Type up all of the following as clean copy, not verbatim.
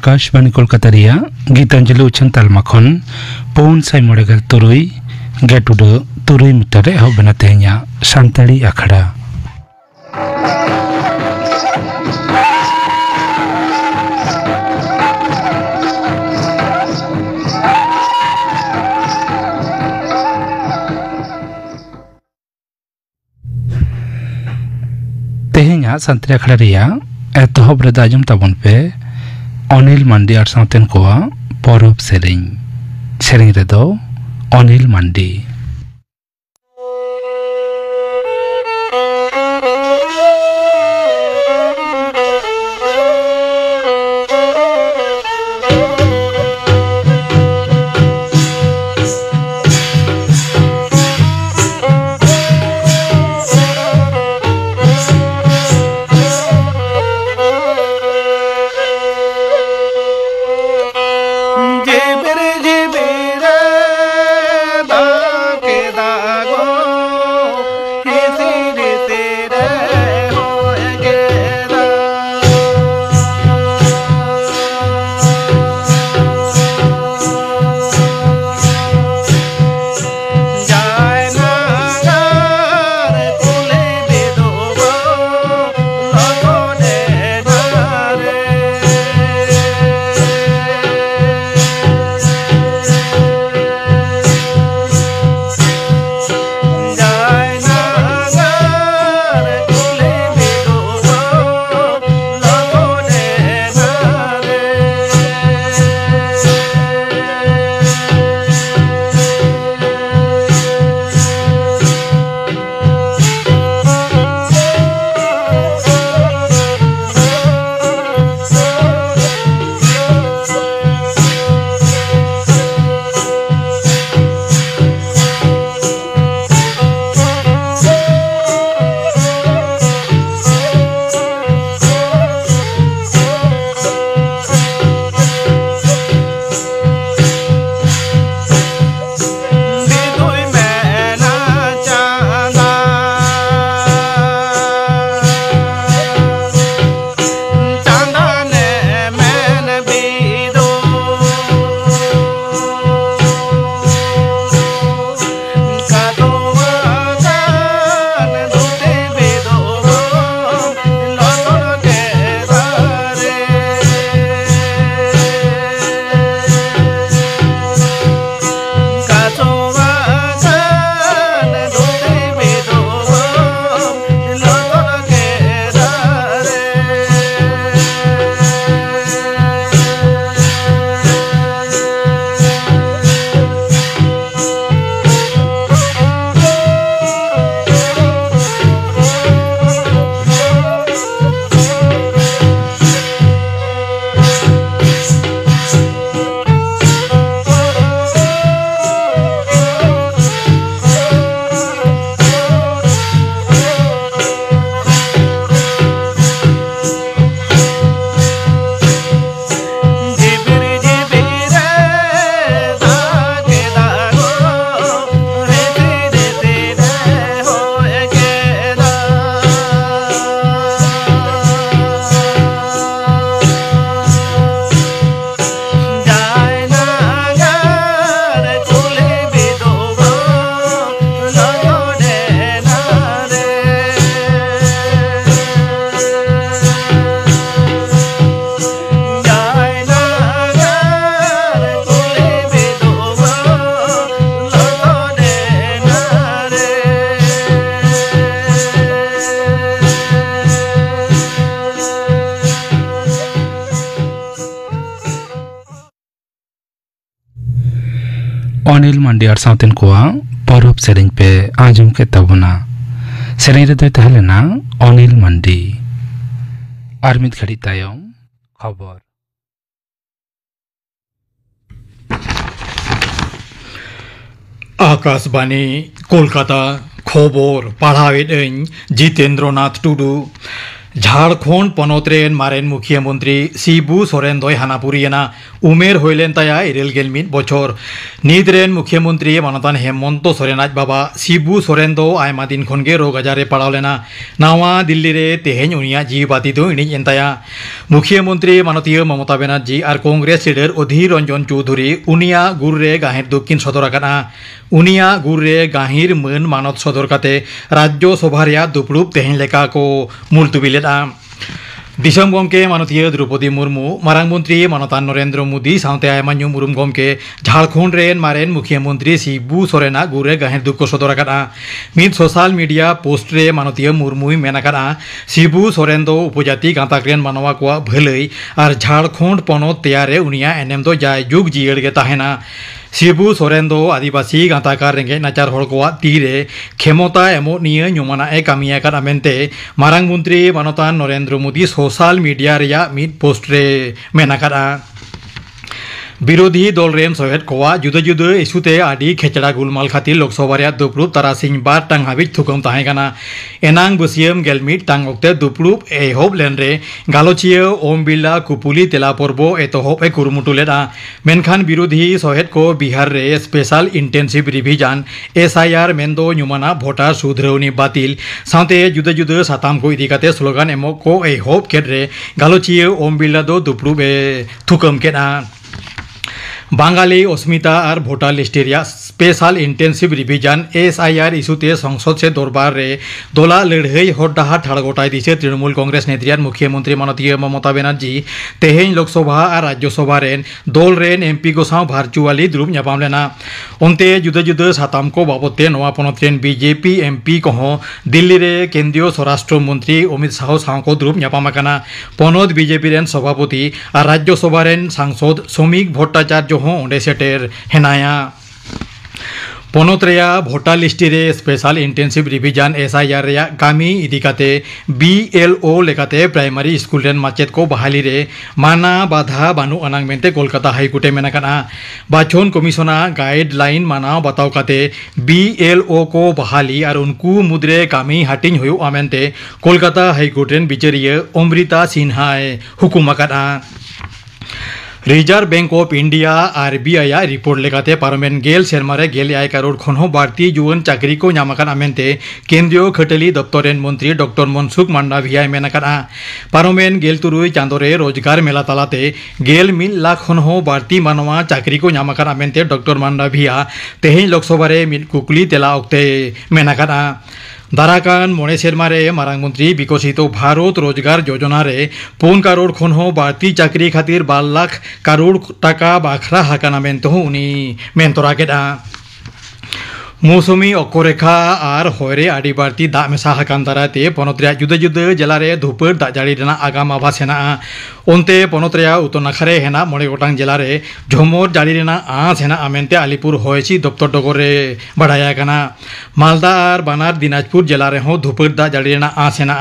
आकाशवाणी कोलकाता रिया गीतांजलि उछन तालमाखन पौन साई मोड़ेगल तुरुई गेटुडो तुरुई मीटर एहो बनाते हैं सानताड़ी आखड़ा तेहेnya सानताड़ी आखड़ा रिया एतहब रे दाजुम ताबन पे अनिल मांडी आर साउतेन कोआ परब सेरें रेदो अनिल मांडी अनिल मांडी आर साउतेन कोआ परब सेरें पे आजम के तबना सेरें रे तहलेना अनिल मांडी आर मिद घड़ी तायम खबर आकाशवाणी कोलकाता खबर पढ़ावेदें जितेंद्रनाथ टुडू झारखंड पनोतरेन मारेन मुख्यमंत्री शिबू सोरेन दय हानापुरियना उमेर होइलेन ताया 21 बछर निद्रेन मुख्यमंत्री मानतान हेमंत सोरेनाज बाबा शिबू सोरेन दो आयमा दिन खनगे रोग आजारे पड़ावलेना नावा दिल्ली रे तेहेन उनिया जीव बाती दो इनिज एनताया मुख्यमंत्री मानतीय ममता बनर्जी और कांग्रेस लीडर अधीर रंजन चौधरी उनिया गुर रे गाहिर दुकिन सदर आकाना उनिया गुर रे गाहिर मन मानत सदर काते राज्य सभा रे दुपड़ुब तेहेन लेका को मुलतुबी लेदा दिसम गमके मानतीय द्रौपदी मुर्मू मारांग मंत्री मानतान नरेंद्र मोदी साउते आयमा मुरुम गमके झारखंड रेन मारेन मुख्यमंत्री शिबू सोरेना गुरे गाहिर दुख को सदर आकाना मिद सोशल मीडिया पोस्ट रे मानतीय मुर्मुई मेन आकाना शिबू सोरेन दो उपजाति गांताक रेन मानवा को भलई और झारखंड पनत तैयारे उनिया एनेम दो जाय जुग जियड़ गे ताहेना शिबू सोरेन दो आदिवासी गांताकार रेंगे नाचार हड़ को तीरे क्षमता एमो निये नुमाना ए कामिया का मेनते मारांग मंत्री मानतान नरेंद्र मोदी सोशल मीडिया रिया मिड पोस्ट रे मेनाकारा विरोधी दल रेन सहेद कोआ जुदा जुदा इस्यूते आदि खेचड़ा गुलमाल खातिर लोकसभा रे दुपड़ुब तारासिंह बार टांग हाबिज थुकम ताहेगाना एनांग बसियम गेलमिट टांग ओक्ते दुपड़ुब एहब लेन रे गालोचिया ओम बिरला कुपुली तेला पर्व एतहब ए कुरुमुटु लेदा मेनखान विरोधी सहेद को बिहार रे special intensive revision SIR मेंदो नुमाना voter सुधरौनी बातिल साथे जुदा जुदा साताम को इदी काते स्लोगान एमो को एहब केद रे गालोचिया ओम बिरला दो दुपड़ुब थुकम केदा बांगाली अस्मिता और भोटार लिस्टेरिया स्पेशल इंटेंसिव रिविजन SIR इस्यूते संसद से दरबार रे दोला लड़ई हरडाहा ठाड़गोटाई दिसे तृणमूल कांग्रेस नेत्रियान मुख्यमंत्री मानतीय ममता बनर्जी तेहेन लोकसभा और राज्यसभा रेन दल रेन MP को साव भार्चुअली दुरुब ᱧᱟᱯᱟᱢ लेना उनते जुदा जुदा साताम को बाबते नवा पनत रेन BJP MP को दिल्ली रे केंद्रीय स्वराष्ट्र मंत्री अमित शाह साव को दुरुब ᱧᱟᱯᱟᱢ आकाना पनत BJP रेन सभापति और राज्यसभा रेन सांसद श्रमिक भट्टाचार्य ओंडे सेटेर हेनाया पनत रेया भोटार लिस्टी रे स्पेशल इंटेंसिव रिविजन SIR रेया कामी इदिकाते BLO लेकाते प्राइमरी स्कूल रेन माचेत को बहाली रे माना बाधा बानु अनांग मेंते कोलकाता हाईकोर्टे मेनाकाना बाछन कमिशना गाइडलाइन माना बताव काते BLO को बहाली और उनको मुद्रे कामी हाटिंग हुयो आमेंते कोलकाता हाईकोर्ट रेन बिचारिया अमृता सिन्हा हुकुम आकाना reserve bank of India RBI report लेकाते पारमेन गेल सेरमारे गेल 1 करोड़ खन बाड़ती जुवन चाकरी को नामाकान मेनते केंद्रीय खटली दप्तरेन मंत्री डॉक्टर मनसुख मांडाविया मेनाकाना पारमेन गेल तुरुई चांदोरे रोजगार मेला तालाते गेल 1 लाख खन बाड़ती मानवा चाकरी को नामाकान मेनते डॉक्टर मांडाविया तेहेन लोकसभा रे मिद कुकली तेला ओक्ते मेनाकाना दाराकान मोड़े सेरमारे मारांग मंत्री विकसित भारत रोजगार योजना रे 4 करोड़ खन बाड़ती चाकरी खातिर 12 लाख करोड़ टाका बाखरा हाकाना मेनते उनी मेनतरा केदा मौसुमी अक्करेखा और हयरे आदि बाड़ती दा मेसा हाकान दाराते पनत रे जुदा जुदा जिला रे धुपर दा जाड़ी रेना आगाम आभास हेना उनते पनत रे उत्तर नाखारे हेना 9 गोटांग जिला रे झमर जाड़ी रेना आस हेना आमेनते आलिपुर हयसी दप्तर डगर रे बाड़ाया काना मालदा और बानार दिनाजपुर जिला रे हो धुपर दा जाड़ी रेना आस हेना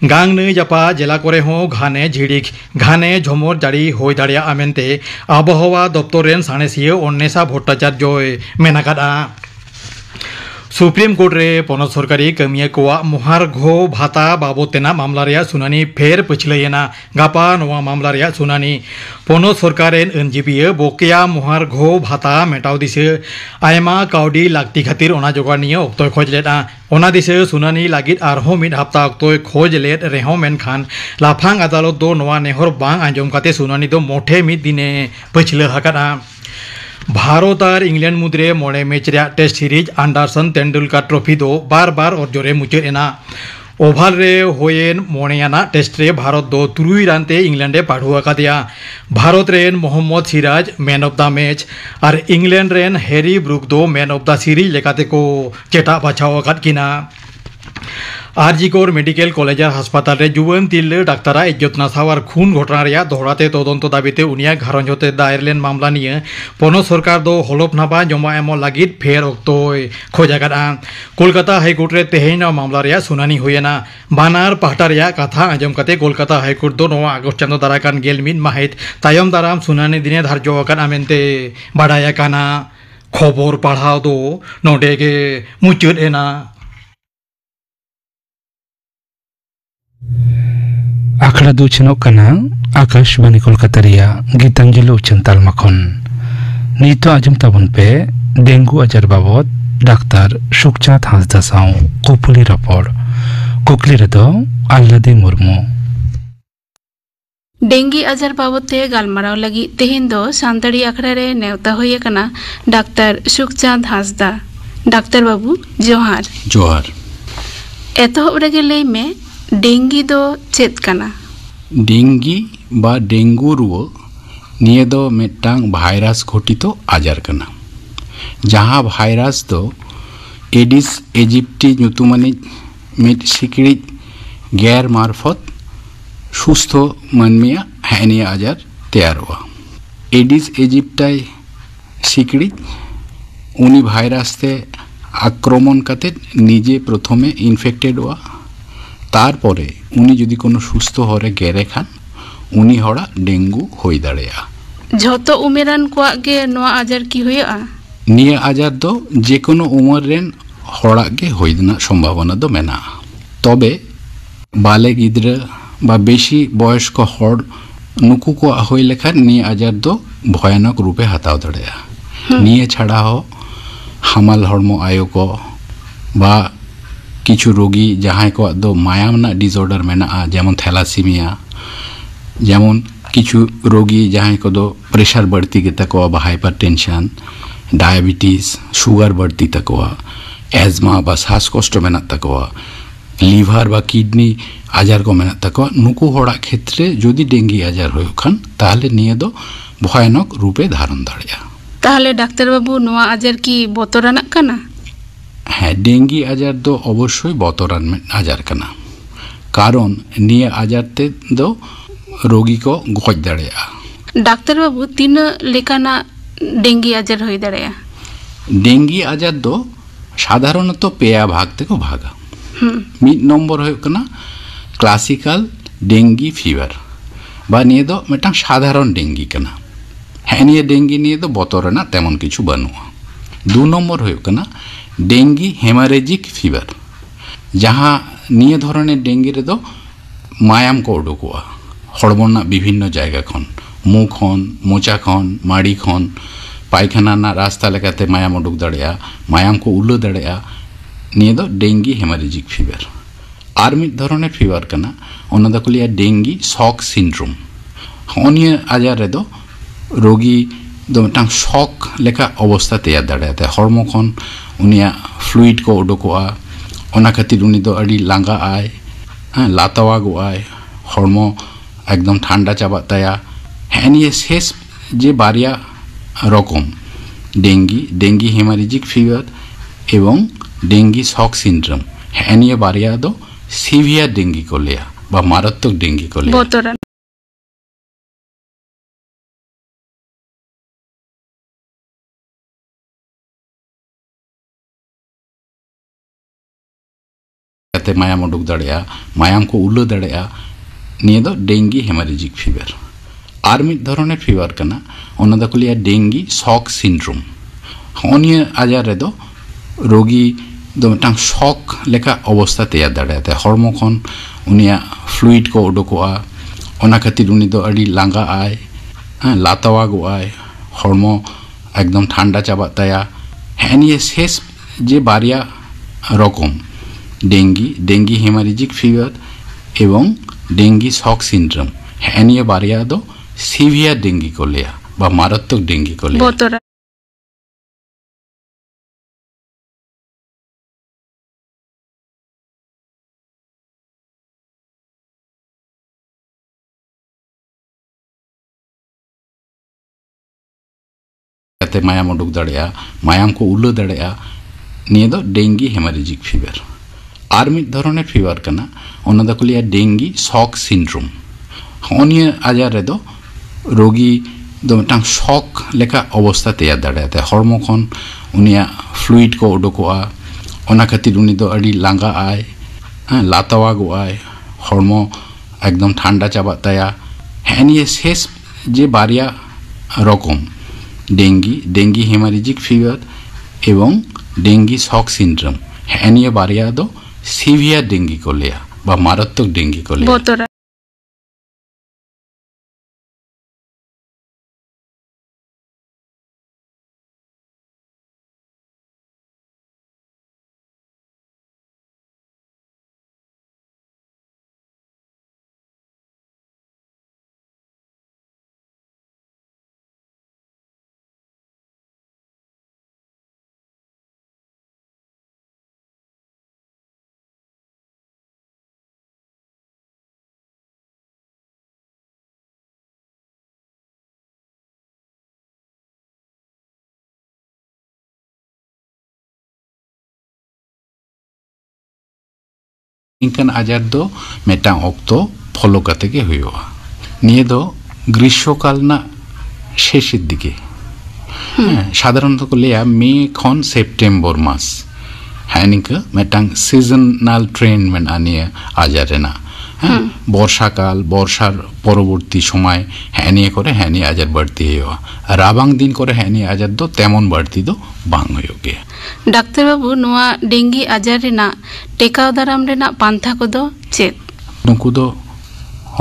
गांग नई जापा जिला करे हो घाने झिड़िक घाने झमर जाड़ी होय दाड़िया आमेनते आबहावा दप्तर रेन साणेसिया अन्नेसा भट्टाचार्य मेनाकादा सुप्रीम कोर्ट रे पनत सरकारी कमिया कोआ महार्घ भाता बाबतेना मामला रे सुनानी फेर पछलयना गापा नवा मामला रे सुनानी पनत सरकारेन अनजिबिया बकेया महार्घ भाता मेटाव दिसे आयमा काउडी लागती खातिर ओना जगानिय अक्तय खोज लेदा ओना दिसे सुनानी लागित आरहो मिद हप्ता अक्तय खोज लेद रेहो मेनखान लाफांग अदालत दो नवा नेहर बांग आंजम काते सुनानी दो मोठे मिद दिने पछल हाकादा भारत और इंग्लैंड मुद्रे मोड़े मैच रे test series Anderson Tendulkar trophy दो बार बार अर्जरे मुचाद ओभाल रे होयेन मोड़ेयाना टेस्ट रे भारत दो 3 रानते इंग्लैंडे पाढ़ुआ कादिया भारत रेन Mohammed Siraj man of the match और इंग्लैंड रेन हैरी ब्रुक दो मैन ऑफ द सीरीज लेकाते को चेटा बाछाव आकाद किना आरजिकोर मेडिकल कॉलेज हासपाताल रे जुवन तिरले डाक्तारा इज्जत नासाव खून घटना रे दोहराते तदंत दाबिते उनिया घारंज होते दायर लेन मामला निये पनत सरकार दो हलफनामा जमा एम लागिद फेर अक्तय खोज आकादा कोलकाता हाईकोर्ट रे तेहेन मामला रे सुनानी हुयेना बानार पाहटा रे कथा आंजम काते कोलकाता हाईकोर्ट दो 9 आगस्ट चांदो दाराकान गेल मिद माहित तायम दाराम सुनानी दिने धार्य आकान मेनते बाडाया काना खबर पढ़ाव दो नोडे गे मुचाद एना आखड़ा दो चनोक कना आकाशवाणी कोलकाता रिया गीतांजलि उच्चन तालमा खन नीतो आजम ताबन पे डेंगू आजार बाबद डाक्तार सुखचाँद हांसदा साव कुपुली रपड़ कुकली रेदो आल्लादी मुर्मू डेंगी आजार बाबते गालमाराव लगी तेहेन दो सानताड़ी आखड़ा रे नेवता होये कना डाक्तार सुखचाँद हांसदा। डाक्तार बाबू जोहार जोहार एतहब रेगे लई में डेंगी दो चेत कना डेंगी बा डेंगू रुआ निये दो मिट्टांग भाइरास घटितो आजार कना जहाँ भाइरास दो एडिस एजिप्टी ᱧᱩᱛᱩᱢᱟᱱᱤᱡ मिट सिकड़ी गैर मार्फत सुस्थ मानमिया हैनिया आजार तैयार हुआ एडिस एजिप्टाई सिकड़ी उनी भाइरास ते आक्रमण करते निजे प्रथमे इनफेक्टेड हुआ तारपरे उनी जदि कोनो सुस्थ हरे गेरे खान उनी हड़ा डेंगू होई दाड़ेया झोतो उमेरान कोआ गे नोआ आजार की होया निया आजार दो जे कोनो उमर रेन हड़ा गे होई देना संभावना दो मेना तबे बाले गिद्रा बा बेशी बयस्क हड़ नुकु को होई लेखान निया आजार दो भयानक रूपे हताव दाड़ेया निये छाड़ा हो हामाल हड़मो आयो को बा किछु रोगी जहां को दो मायाम ना डिसऑर्डर मेना जेमन थैलासीमिया जेमन किछु रोगी जहां को दो प्रेशर बढ़ती के तक बा हाइपरटेंशन डायबिटीज शुगर बढ़ती तक एजमा बा श्वाসকষ্ট मेना तक लिभार बा किडनी आजार को मेना तक नुकु हड़ा क्षेत्रे जदि डेंगी आजार हो खान ताहले निये दो भयानक रूपे धारण दाड़ेया ताहले डाक्तार बाबू नोआ आजार की बतरानाक कना हाँ डेंगी आजार दो अवश्य बतरान आजार कना कारण निये आजार ते दो रोगी को गज दाड़ेया डाक्तार बाबू तीन लेकाना डेंगी आजार होई दाड़ेया डेंगी आजार दो साधारणत पेया भाग ते को भागा मिड नम्बर हो कना क्लासिकल डेंगी फीवर बा निये दो मिटांग साधारण डेंगी कना हाँ निये डेंगी निये दो बतराना तेमन किछु बानुआ दो नम्बर हो कना डेंगी हेमारेजिक फीवर जहाँ निये धरने डेंगी रे दो मायाम को उडुकुआ हड़मोना विभिन्न जायगा खन मुँह खन मोचा खन माड़ी खन पायखाना ना रास्ता लेकाते मायाम उडुक दाड़ेया मायाम को उल्लो दाड़ेया निये दो डेंगी हेमारेजिक फीवर आर मिड धरने फीवर कना ओना दो लिया डेंगी शॉक सिंड्रोम निये आजार रे दो रोगी दो मिटांग शॉक लेका अवस्था तैयार दाड़ेयाते हड़मो खन उनिया फ्लुइड को उडुकोआ ओना खातिर उनी दो अड़ी लांगा आय लातावागोआय हड़मो एकदम ठंडा चाबा ताया हाँ निये शेष जे बारिया रकम डेंगी डेंगी हेमारेजिक फीवर एवं डेंगी शॉक सिंड्रोम हाँ निये बारिया दो सिवियर डेंगी को लिया बा मारात्मक डेंगी को लिया मायाम उडुक दाड़ेया मायाम को उल्लो दाड़ेया निये दो डेंगी हेमारेजिक फीवर आर मिड धरने फीवर कना ओना दो लिया डेंगी शॉक सिंड्रोम निये आजार रे दो रोगी दो मिटांग शॉक लेका अवस्था तैयार दाड़ेयाते हड़मो खन उनिया फ्लुइड को उडुकोआ ओना खातिर उनी दो अड़ी लांगा आय लातावागोआय हड़मो एकदम ठंडा चाबा ताया हाँ निये शेष जे बारिया रकम डेंगी डेंगी हेमारेजिक फीवर एवं डेंगी शॉक सिंड्रोम हाँ निये बारिया दो सिवियर डेंगी को लिया बा मारात्मक डेंगी को लिया मायाम उडुक दाड़ेया मायाम को उल्लो दाड़ेया निये दो डेंगी हेमारेजिक फीवर आर मिड धरने फीवर कना ओना दो लिया डेंगी शॉक सिंड्रोम निये आजार रे दो रोगी दो मिटांग शॉक लेका अवस्था तैयार दाड़ेयाते हड़मो खन उनिया फ्लुइड को उडुकोआ ओना खातिर उनी दो अड़ी लांगा आय लातावागोआय हड़मो एकदम ठंडा चाबा ताया हाँ निये शेष जे बारिया रकम डेंगी डेंगी हेमारेजिक फीवर एवं डेंगी शॉक सिंड्रोम हाँ निये बारिया दो सिवियर डेंगी को लिया बा मारात्मक डेंगी को लिया। इनकान आजार दो मेटांग ऑक्टो फॉलो करते के हुआ निये दो ग्रीष्मकाल ना शेषित दिखे साधारणतः को लिया मई खन सेप्टेम्बर मास है निका मेटांग सीजनल ट्रेंड में आनिया आजार ना বর্ষাকাল বর্ষার পরবর্তী সময় হ্যানিয়ে করে হ্যানি আজার বাড়তি হইয়া রাবাং দিন করে হ্যানি আজার দো তেমন বাড়তি দো বাং হইগে ডাক্তার বাবু নোয়া ডেঙ্গি আজার রেনা টেকাও দারাম রেনা পান্থা কদো চেত নুকু দো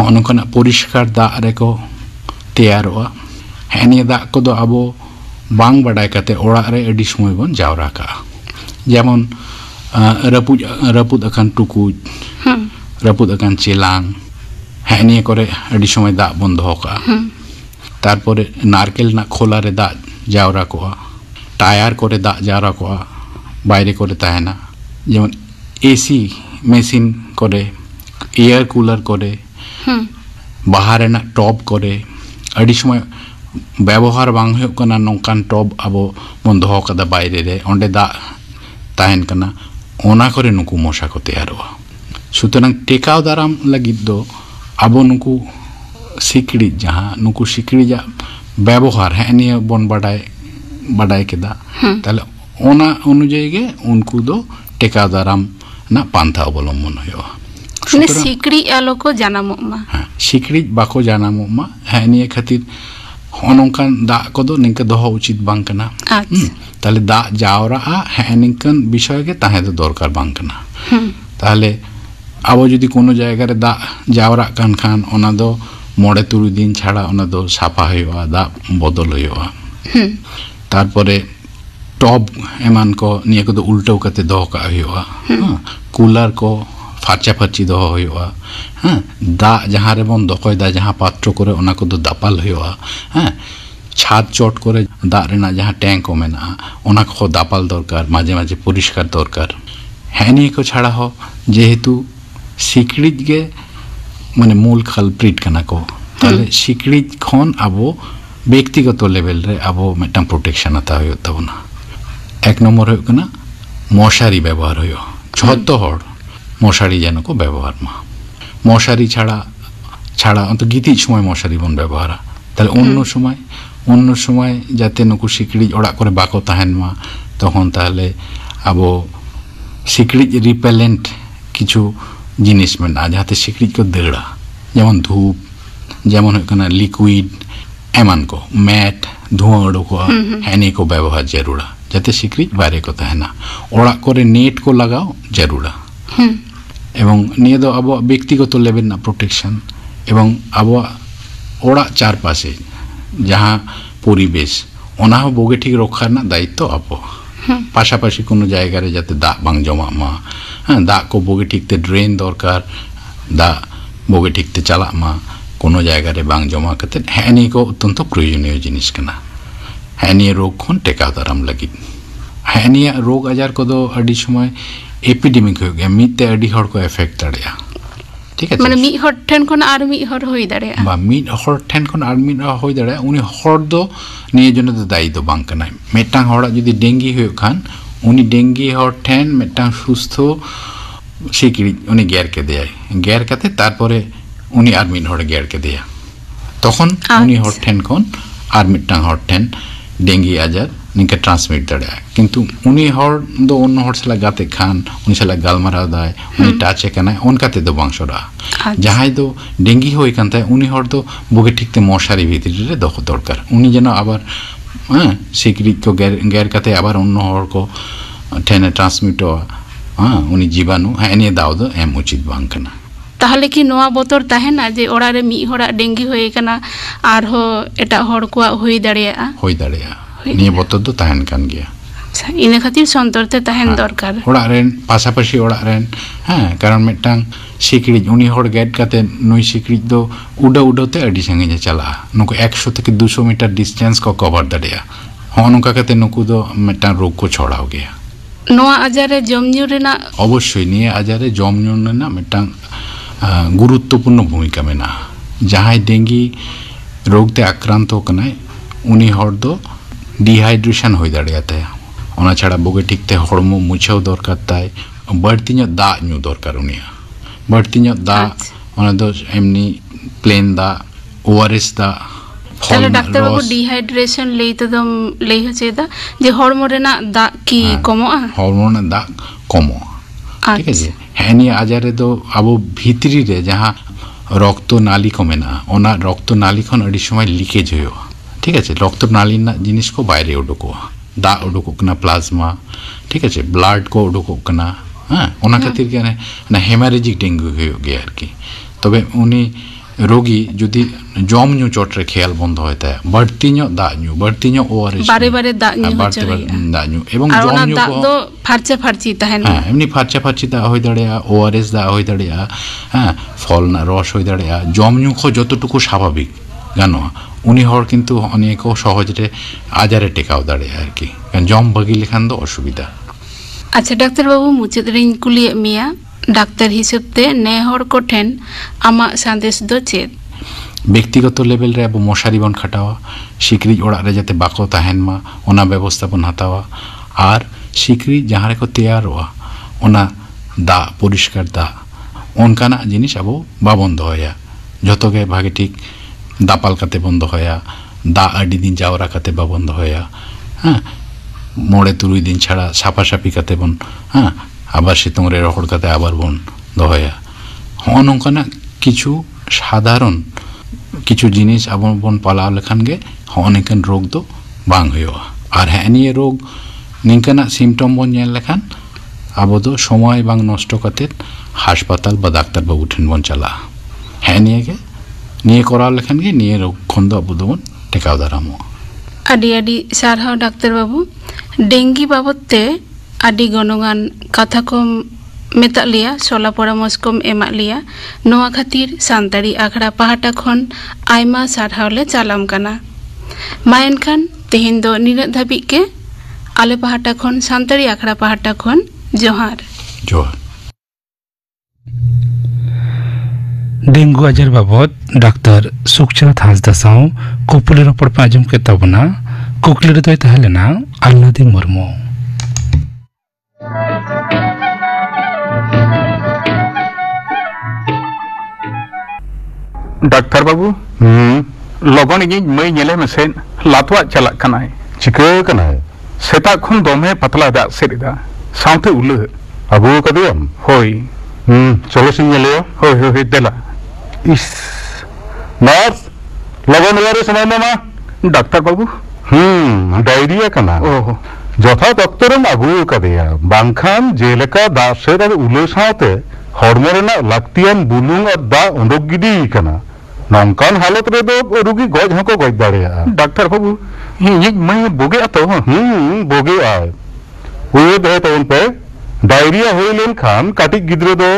অনকনা পরিষ্কার দা রেকো তেয়ারোয়া হ্যানি দা কদো আবো বাং বাড়াই কাতে ওড়া রে আডি সময় বন যাওরা কা যেমন রাপুদ আকান টুকুজ রাপুদ আকান চেলাং হ্যানিয়ে করে আডি সময় দা বন্ধ হকা তারপরে নারকেল না খোলারে দা যাওরা কোয়া টায়ার করে দা যাওরা কোয়া বাইরে করে তাহে না যেমন এসি মেশিন করে এয়ার কুলার করে বাহারে না টপ করে আডি সময় ব্যবহার বাং হয়ে কানা নঙ্কান টপ আবো বন্ধ হকাদা বাইরে রে অন্ডে দা তাহেন কানা ওনা করে নুকু মশা কো তেয়ারোয়া সুতরাং টেকাও দারাম লাগিদ দো আবো নুকু সিকড়ি যাহা নুকু সিকড়ি যা ব্যবহার হ্যাঁ নিয়ে বন বাড়াই কেদা তাহলে ওনা অনুযায়ী গে উনকু দো টেকাও দারাম না পান্থা অবলম্বন হইয়া মানে সিকড়ি আলোকো জানামো মা হ্যাঁ সিকড়ি বাকো জানামো মা হ্যাঁ নিয়ে খাতির অনঙ্কান দা কদো নিঙ্কা দহা উচিত বাং কানা তাহলে দা যাওরা হ্যাঁ নিঙ্কান বিষয়কে তাহে তো দরকার বাং কানা তাহলে আবো যদি কোনো জায়গায় দা যাওরা কান খান ওনা দো মোড়ে তুরু দিন ছাড়া ওনা দো সাফা হইয়া দা বদল হইয়া তারপরে টব এমান কো নিয়ে কদো উল্টাও কাতে দহ কা হইয়া কুলার কো ফার্চা ফার্চি দহ হইয়া হ্যাঁ দা যাহা রে বন দকয় দা যাহা পাত্র করে ওনা কদো দাপাল হইয়া হ্যাঁ ছাদ চট করে দা রেনা যাহা ট্যাঙ্ক ও মেনা ওনা কো দাপাল দরকার মাঝে মাঝে পরিষ্কার দরকার হ্যাঁ নিয়ে কো ছাড়া হ যেহেতু সিকড়িজ গে মানে মূল কালপ্রিট কানা কো তাহলে সিকড়িজ খন আবো ব্যক্তিগত লেভেল রে আবো মেটাং প্রোটেকশন আতা হইয়া তাবনা এক নম্বর হইয়া কানা মশারি ব্যবহার হইয়া যত হড় মশারি যেন কো ব্যবহার মা মশারি ছাড়া অন্ত গীতির সময় মশারি বন ব্যবহার তাহলে অন্য সময় যাতে নুকু সিকড়িজ ওড়া করে বাকো তাহেন মা তখন তাহলে আবো সিকড়িজ রিপেলেন্ট কিছু জিনিস মেনা যাতে সিকড়িজ কো দেড়া যেমন ধূপ যেমন লিকুইড এমান को मैट धुआं उड़ोको हैनी को व्यवहार जरूरा जाते सिकड़िज बारे को तहना ओड़ा करे नेट को लगाओ जरूरा एवं निये दो अब व्यक्तिगत लेवल ना प्रोटेक्शन एवं अब ओड़ा चार पासे जहाँ परिवेश ओना हो बोगे ठीक रक्षार ना दायित्व आपो पाशापाशी कोनो जायगा रे जाते दा बांग जमा मा हाँ दा को बोगे ठीक ते ड्रेन दरकार दा बोगे ठीक ते चला मा कोनो जायगा रे बांग जमा करते हैनी को अत्यंत प्रयोजनीय जिनिस कना हैनी रोग खन टेका दाराम लगी हैनी रोग आजार को दो अडी समय एपिडेमिक हो गया मिते अडी हड़ को इफेक्ट दाड़िया ठीक है माने मी हड़ ठेन खन आर मी हड़ होई दाड़िया बा मी हड़ ठेन खन आर मी होई दाड़िया उनी हड़ दो निये जने दो दायी दो बांग कना मेटांग हड़ा जदि डेंगी हो खान उनी डेंगी हड़ ठेन मेटांग सुस्थो सिकड़ी उनी गैर के देय गैर काते तारपरे उनी आर मिन हड़ गैर के दिया तखन उनी हड़ ठेन खन आर मिटांग हड़ ठेन डेंगी आजार निका ट्रांसमिट दाड़ा किंतु उनी हड़ दो उन हड़ सला गाते खान उनी सला गालमाराव दाय उनी टाचे कना उनकाते दो बांगसरा जहां दो डेंगी होई कानता उनी हड़ दो बोगे ठीकते मशारी भीतरी रे दख दरकार उनी जेन आबार सिकड़ी को गैर काते आबार उन हड़ को ठेने ट्रांसमिट हाँ उनी जीवाणु हैनी दाव दो एम उचित बांग कना ताहले कि नोआ बोतर ताहेना जे ओड़ा रे मी होड़ा डेंगी होए कना आर हो एटा हड़ को होई दाड़िया निये बोतर दो ताहेन कान गया अच्छा इने खातिर संतरते ताहेन दरकार ओड़ा रेन पासापासी ओड़ा रेन हां कारण मेटांग सिकड़ी उनी हड़ गेट काते नई सिकड़ी दो उड़ाते अडी संगे चला नुको 100 থেকে 200 मीटर डिस्टेंस को कवर दाड़िया हों नुका काते नुकु दो मेटांग रोग को छोड़ाओ गया नोआ आजारे जमन्यु रेना अवश्य निये आजारे जमन्यु रेना मेटांग गुरुत्वपूर्ण भूमिका मेना जहाँ डेंगी रोगते आक्रांत होकनाय उनी हड़ दो डिहाइड्रेशन हो दाड़ियाते ओना छाड़ा बोगे ठीकते हड़मो मुछाव दरकार ताय बढ़ती दा न्यू दरकार उनिया ᱵᱟᱹᱲᱛᱤ ᱧᱚᱜ ᱫᱟᱜ ᱚᱱᱟ ᱫᱚ ᱮᱢᱱᱤ ᱯᱞᱮᱱ ᱫᱟᱜ ORS ᱫᱟᱜ তাহলে ডাক্তার বাবু ডিহাইড্রেশন ᱞᱟᱹᱭ ᱛᱮᱫᱚᱢ ᱞᱟᱹᱭ ᱦᱚᱪᱚᱭᱮᱫᱟ ᱡᱮ ᱦᱚᱲᱢᱚ ᱨᱮᱱᱟᱜ ᱫᱟᱜ ᱠᱤ ᱠᱚᱢᱚᱜᱼᱟ ᱦᱚᱲᱢᱚ ᱨᱮᱱᱟᱜ ᱫᱟᱜ ᱠᱚᱢᱚᱜᱼᱟ ᱴᱷᱤᱠ আছে হ্যাঁ নিয়ে আজার রেᱫᱚ ᱟᱵᱚ ᱵᱷᱤᱛᱨᱤ ᱨᱮ ᱡᱟᱦᱟᱸ রক্ত নালী কো মেনা ওনা রক্ত নালী খন আᱹᱰᱤ সময় লিকেজ ᱦᱩᱭᱩᱜᱼᱟ ঠিক আছে রক্ত নালী ᱨᱮᱱᱟᱜ ᱡᱤᱱᱤᱥ ᱠᱚ ᱵᱟᱭᱨᱮ ᱩᱰᱩᱠᱚᱜᱼᱟ ᱫᱟᱜ ᱩᱰᱩᱠᱚᱜ ᱠᱟᱱᱟ ᱯᱞᱟᱡᱢᱟ ঠিক আছে ব্লাড ᱠᱚ ᱩᱰᱩᱠᱚᱜ ᱠᱟᱱᱟ হ্যাঁ ওনা খাতির কে না হেমারেজিক ডেঙ্গু হয়ে গিয়ে আর কি তবে উনি রোগী যদি জম নিউ চটরে খেয়াল বন্ধ হয় তা বাড়তি নিউ দা নিউ বাড়তি নিউ ORS বারে বারে দা নিউ হচ্ছে দা নিউ এবং জম নিউ দা তো ফারচা ফারচি তাহেন হ্যাঁ এমনি ফারচা ফারচি দা হই দাঁড়িয়া ORS দা হই দাঁড়িয়া হ্যাঁ ফল না রস হই দাঁড়িয়া জম নিউ খো যতটুকু স্বাভাবিক জানো উনি হর কিন্তু অনেক সহজে আজারে টেকাও দাঁড়িয়া আর কি কারণ জম বাগি লেখান তো অসুবিধা আচ্ছা ডাক্তার বাবু মুচাদ রিং কুলিয়ে মিয়া ডাক্তার হিসেবে নে হর কো ঠেন আমা সন্দেশ দো চেদ ব্যক্তিগত লেভেল রে আবো মশারি বন খাটাওয়া সিকরি ওড়া রে যাতে বাকো তাহেন মা ওনা ব্যবস্থাপন হাতাওয়া আর সিকরি যাহারে কো তৈয়ারওয়া ওনা দা পরিষ্কার দা অনকানা জিনিস আবো বাবন্ধ হয়া যতগে ভাগে ঠিক দাপাল কাতে বন্ধ হয়া দা আডি দিন যাওরা কাতে বাবন্ধ হয়া হ্যাঁ মোড়ে তুরুই দিন ছাড়া সাপাসাপি কাতে বন হ্যাঁ আবার সিতং রে রহড় কাতে আবার বন দহয়া হন অনকানা কিছু সাধারণ কিছু জিনিস আবন বন পালাও লেখান গে অনেকান রোগ দো বাং হইয়া আর হ্যাঁ নিয়ে রোগ নিংকানা সিমটম বন ñᱮᱞ লেখান আবো দো সময় বাং নষ্ট কাতে হাসপাতাল বা ডাক্তার বাবু ঠেন বন চালা হ্যাঁ নিয়ে করাও লেখান গে নিয়ে রোগ খন দো আবো দো টেকাও দারামো আডি আডি সারহাও ডাক্তার বাবু ডেঙ্গি বাবদতে আডি গণগান কথা কম মেতা লিয়া সলা পরামর্শ কম এমা লিয়া নোয়া খাতির সান্তাড়ি আখড়া পাহাটা খন আইমা সারহাওলে চালাম কানা মায়েন খান তেহিন দো নিনা ধাবি কে আলে পাহাটা খন সান্তাড়ি আখড়া পাহাটা খন জোহার জোহার ডেঙ্গু আজার বাবদ ডাক্তার সুখচাঁদ হাঁসদা সাও কুকুলের ওপর পাঁজম কে তবনা কুকুলের দই তাহলে না আল্লাদি মুর্মু ডাক্তার বাবু লবণ ইᱧ ᱢᱟᱹᱭ ᱧᱮᱞᱮ ᱢᱮᱥᱮ ᱞᱟᱛᱣᱟᱜ ᱪᱟᱞᱟᱜ ᱠᱟᱱᱟᱭ ᱪᱤᱠᱟᱹ ᱠᱟᱱᱟᱭ ᱥᱮᱛᱟᱜ ᱠᱷᱚᱱ ᱫᱚᱢᱮ ᱯᱟᱛᱞᱟ ᱫᱟᱜ ᱥᱮᱫ ᱮᱫᱟ ᱥᱟᱶᱛᱮ ᱩᱞᱟᱹ ᱟᱹᱜᱩ ᱠᱟᱫᱮᱭᱟᱢ ᱦᱳᱭ চলো সিং ᱧᱮᱞᱮᱭᱟ ᱦᱳᱭ ᱦᱳᱭ ᱫᱮᱞᱟ ইস নার্স লবণ এবারে সময় মা ডাক্তার বাবু ডায়রিয়া কানা যথা দপ্তরেম আগু কাদেয়া বাংখান জেলেকা দাগ সেদ আর উলে সাথে হড়মো রেনাগ লাকতিয়ান বুলুং আর দাগ উডুক গিডি কানা নংকান হালত রে দো রুগী গজ হকো গজ দাড়েয়া ডাক্তার বাবু ইᱧ ᱢᱟᱹᱭ ᱵᱩᱜᱮᱜᱼᱟ ᱛᱚ ᱵᱳᱜᱮ আয় ᱩᱭᱦᱟᱹᱨ ᱫᱚᱦᱚᱭ ᱛᱟᱵᱚᱱ ᱯᱮ ডায়রিয়া হয়ে লেনখান কাটিক গিদ্রে দো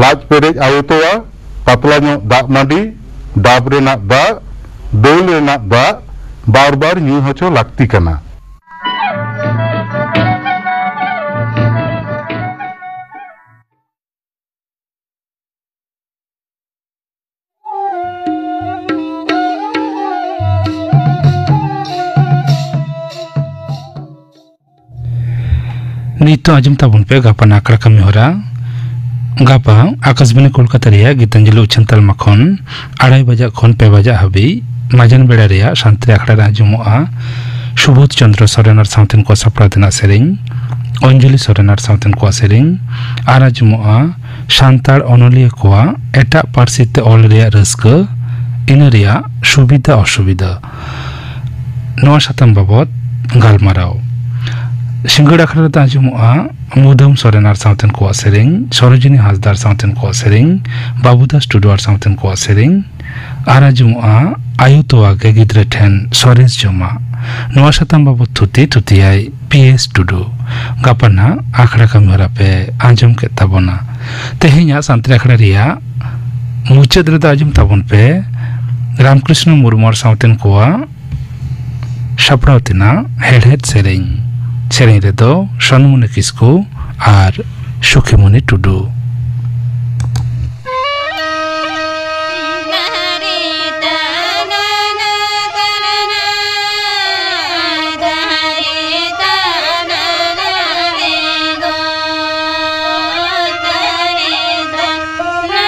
লাজ পেরেজ আয়তোয়া পাতলা ᱧᱚᱜ দাগ মাডি ডাব রেনাগ দাগ দোল রেনাগ দাগ বারবার ᱧᱩ হচো লাকতি কানা নিত্য আজম তাবুন পে গাপা নাকড়া কামি হরা গাপা আকাশবাণী কলকাতা রিয়া গীতাঞ্জলি উচ্ছান্তাল মাখন 2:30 বাজা খন 5 বাজা হাবি মাজান বেড়া রিয়া শান্তি আখড়া রাজুমোয়া সুবোধ চন্দ্র সরেনার সাউথেন কো সাপ্রাদনা সেরিং অঞ্জলি সরেনার সাউথেন কো সেরিং আরাজুমোয়া শান্তার অনলিয়া কোয়া এটা পারসিতে অল রিয়া রস্কা ইনা রিয়া সুবিধা অসুবিধা নোয়া সাতাম বাবদ গালমারাও সিংগড় আখড়া তাজুমোয়া মুদম সরেনার সাউথেন কো সেরিং সরোজিনী হাসদার সাউথেন কো সেরিং বাবুদাস টুডুয়ার সাউথেন কো সেরিং আরাজুমোয়া আয়ুতোয়া গে গিদ্রে ঠেন সরেজ জমা নোয়া সাতাম বাবদ থুতিয়াই PS টুডু গাপানা আখড়া কামিহরা পে আঞ্জম কে তাবনা তেহেña সান্ত্রি আখড়া রিয়া মুচাদ রে আজম তাবন পে রামকৃষ্ণ মুরমুর সাউথেন কোয়া সাপড়াওতিনা হেডহেড সেরিং সেরিং রে দো সনমুনি কিসকু আর সুখিমুনি টুডু Na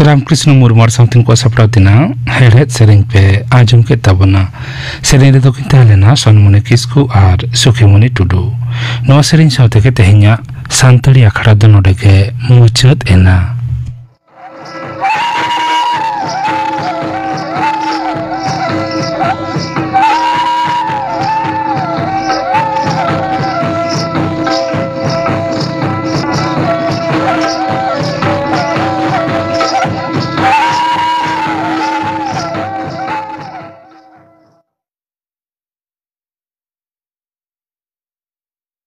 रामकृष्ण मुर्मू साउथिन को सपड़ातीना हेड़हेद सेरें पे आजम के तबना सेरें रे दो किन तहलेना सनमुनि किस्कू और सुखीमुनि टुडू नवा सेरें साउथे के तेहिया सांतड़ी अखड़ा दो नोडे के मुचत एना।